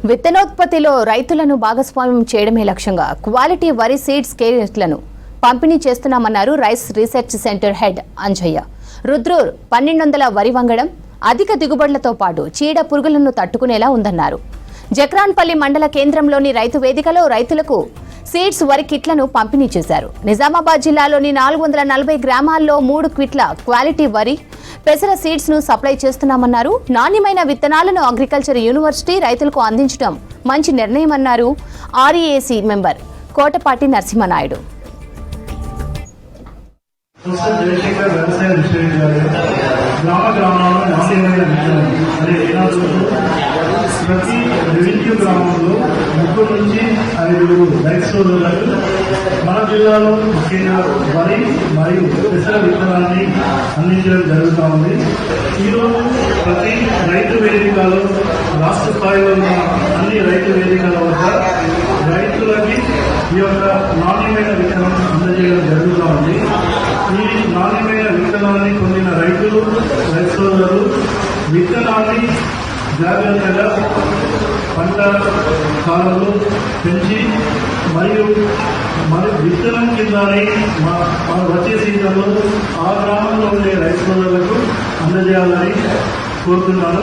విత్తనోత్పత్తిలో రైతులను భాగస్వామ్యం చేయడమే లక్ష్యంగా క్వాలిటీ వరి సీడ్స్ కేట్లను పంపిణీ చేస్తున్నామన్నారు rice research centre head Anjaiah. Rudrur 1200 వరి వంగడం అధిక దిగుబడులతో పాటు చీడ పురుగులను తట్టుకునేలా ఉందన్నారు. జక్రాన్పల్లి మండల కేంద్రంలోని రైతు వేదికలో రైతులకు సీడ్స్ వరి కిట్లను పంపిణీ చేశారు. నిజామాబాద్ జిల్లాలోని 440 గ్రామాల్లో 3 క్విట్ల క్వాలిటీ వరి పెసర సీడ్స్ ను సప్లై చేస్తున్నామన్నారు. నాణ్యమైన విత్తనాలను అగ్రికల్చర్ యూనివర్సిటీ రైతులకు అందించడం మంచి నిర్ణయమన్నారు ఆర్ఈఏసీ మెంబర్ కోటపాటి నరసింహనాయుడు. ప్రతి రెవెన్యూ గ్రామంలో 3 నుంచి 5 రైతు సోదరులకు మన జిల్లాలో ముఖ్యంగా వరి మరియు పెసర విత్తనాన్ని అందించడం జరుగుతూ ఉంది. ఈరోజు ప్రతి రైతు వేదికలో రాష్ట్ర స్థాయిలో ఉన్న అన్ని రైతు వేదికల వద్ద రైతులకి ఈ యొక్క నాణ్యమైన విత్తనం అందజేయడం జరుగుతూ ఉంది. ఈ నాణ్యమైన విత్తనాన్ని పొందిన రైతు సోదరులు విత్తనాన్ని జాగ్రత్తగా పంట కాలంలో పెంచి మరియు విత్తనం కిందనే మన వచ్చే సీజన్లో ఆ గ్రామంలో ఉండే రైతు సోదరులకు అందజేయాలని కోరుతున్నాను.